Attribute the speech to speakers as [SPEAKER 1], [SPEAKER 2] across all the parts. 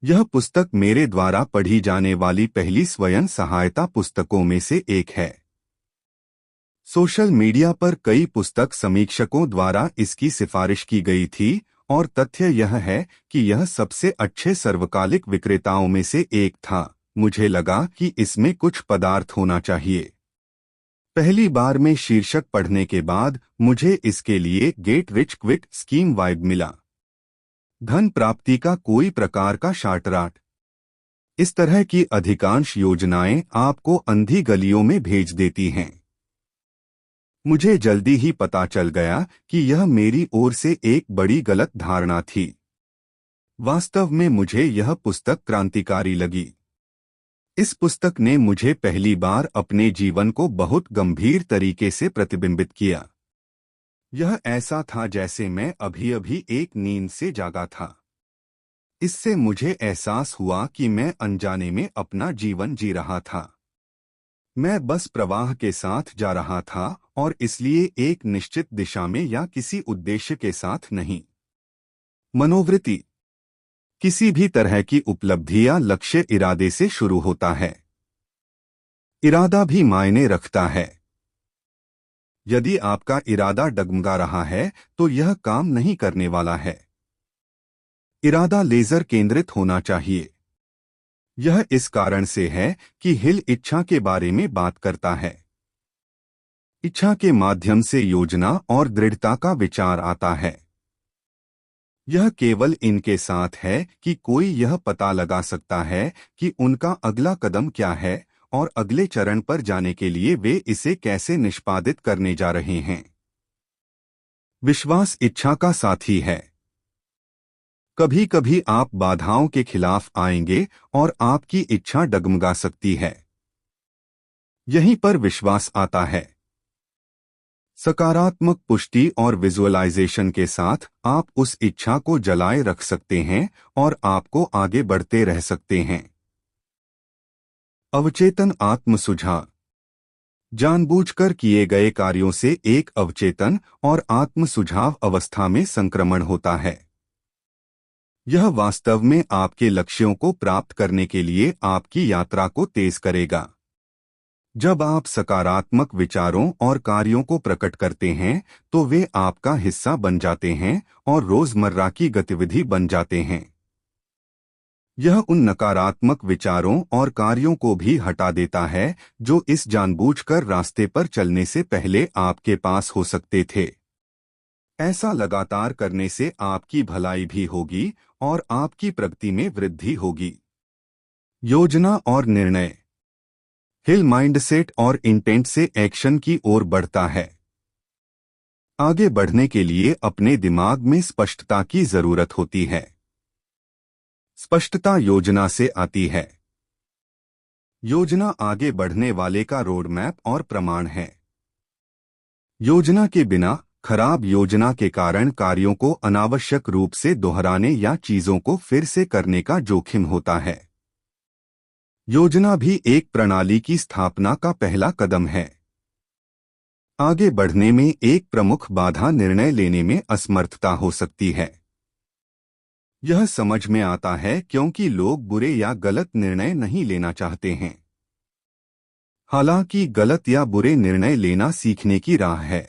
[SPEAKER 1] यह पुस्तक मेरे द्वारा पढ़ी जाने वाली पहली स्वयं सहायता पुस्तकों में से एक है। सोशल मीडिया पर कई पुस्तक समीक्षकों द्वारा इसकी सिफारिश की गई थी और तथ्य यह है कि यह सबसे अच्छे सर्वकालिक विक्रेताओं में से एक था। मुझे लगा कि इसमें कुछ पदार्थ होना चाहिए। पहली बार में शीर्षक पढ़ने के बाद मुझे इसके लिए get rich quick scheme vibe मिला। धन प्राप्ति का कोई प्रकार का शार्टराट। इस तरह की अधिकांश योजनाएं आपको अंधी गलियों में भेज देती हैं। मुझे जल्दी ही पता चल गया कि यह मेरी ओर से एक बड़ी गलत धारणा थी। वास्तव में मुझे यह पुस्तक क्रांतिकारी लगी। इस पुस्तक ने मुझे पहली बार अपने जीवन को बहुत गंभीर तरीके से प्रतिबिंबित किया। यह ऐसा था जैसे मैं अभी अभी एक नींद से जागा था। इससे मुझे एहसास हुआ कि मैं अनजाने में अपना जीवन जी रहा था। मैं बस प्रवाह के साथ जा रहा था और इसलिए एक निश्चित दिशा में या किसी उद्देश्य के साथ नहीं। मनोवृत्ति। किसी भी तरह की उपलब्धि या लक्ष्य इरादे से शुरू होता है। इरादा भी मायने रखता है। यदि आपका इरादा डगमगा रहा है तो यह काम नहीं करने वाला है। इरादा लेजर केंद्रित होना चाहिए। यह इस कारण से है कि हिल इच्छा के बारे में बात करता है। इच्छा के माध्यम से योजना और दृढ़ता का विचार आता है। यह केवल इनके साथ है कि कोई यह पता लगा सकता है कि उनका अगला कदम क्या है और अगले चरण पर जाने के लिए वे इसे कैसे निष्पादित करने जा रहे हैं। विश्वास इच्छा का साथी है। कभी कभी आप बाधाओं के खिलाफ आएंगे और आपकी इच्छा डगमगा सकती है। यहीं पर विश्वास आता है। सकारात्मक पुष्टि और विजुअलाइजेशन के साथ आप उस इच्छा को जलाए रख सकते हैं और आपको आगे बढ़ते रह सकते हैं। अवचेतन आत्म सुझाव। जानबूझकर किए गए कार्यों से एक अवचेतन और आत्म सुझाव अवस्था में संक्रमण होता है। यह वास्तव में आपके लक्ष्यों को प्राप्त करने के लिए आपकी यात्रा को तेज करेगा। जब आप सकारात्मक विचारों और कार्यों को प्रकट करते हैं तो वे आपका हिस्सा बन जाते हैं और रोजमर्रा की गतिविधि बन जाते हैं। यह उन नकारात्मक विचारों और कार्यों को भी हटा देता है जो इस जानबूझकर रास्ते पर चलने से पहले आपके पास हो सकते थे। ऐसा लगातार करने से आपकी भलाई भी होगी और आपकी प्रगति में वृद्धि होगी। योजना और निर्णय। हिल माइंडसेट और इंटेंट से एक्शन की ओर बढ़ता है। आगे बढ़ने के लिए अपने दिमाग में स्पष्टता की जरूरत होती है। स्पष्टता योजना से आती है। योजना आगे बढ़ने वाले का रोड मैप और प्रमाण है। योजना के बिना खराब योजना के कारण कार्यों को अनावश्यक रूप से दोहराने या चीजों को फिर से करने का जोखिम होता है। योजना भी एक प्रणाली की स्थापना का पहला कदम है। आगे बढ़ने में एक प्रमुख बाधा निर्णय लेने में असमर्थता हो सकती है। यह समझ में आता है क्योंकि लोग बुरे या गलत निर्णय नहीं लेना चाहते हैं। हालांकि गलत या बुरे निर्णय लेना सीखने की राह है।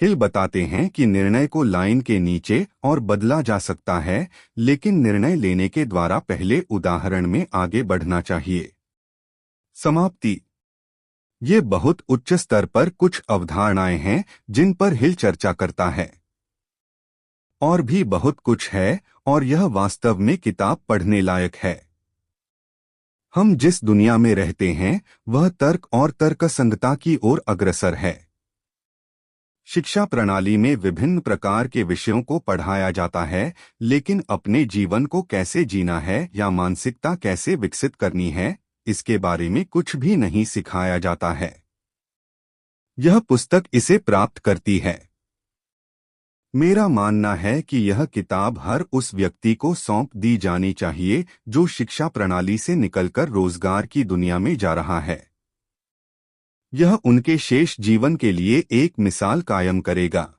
[SPEAKER 1] हिल बताते हैं कि निर्णय को लाइन के नीचे और बदला जा सकता है, लेकिन निर्णय लेने के द्वारा पहले उदाहरण में आगे बढ़ना चाहिए। समाप्ति। ये बहुत उच्च स्तर पर कुछ अवधारणाएं हैं जिन पर हिल चर्चा करता है। और भी बहुत कुछ है और यह वास्तव में किताब पढ़ने लायक है। हम जिस दुनिया में रहते हैं वह तर्क और तर्कसंगता की ओर अग्रसर है। शिक्षा प्रणाली में विभिन्न प्रकार के विषयों को पढ़ाया जाता है, लेकिन अपने जीवन को कैसे जीना है या मानसिकता कैसे विकसित करनी है, इसके बारे में कुछ भी नहीं सिखाया जाता है। यह पुस्तक इसे प्राप्त करती है। मेरा मानना है कि यह किताब हर उस व्यक्ति को सौंप दी जानी चाहिए जो शिक्षा प्रणाली से निकलकर रोजगार की दुनिया में जा रहा है। यह उनके शेष जीवन के लिए एक मिसाल कायम करेगा।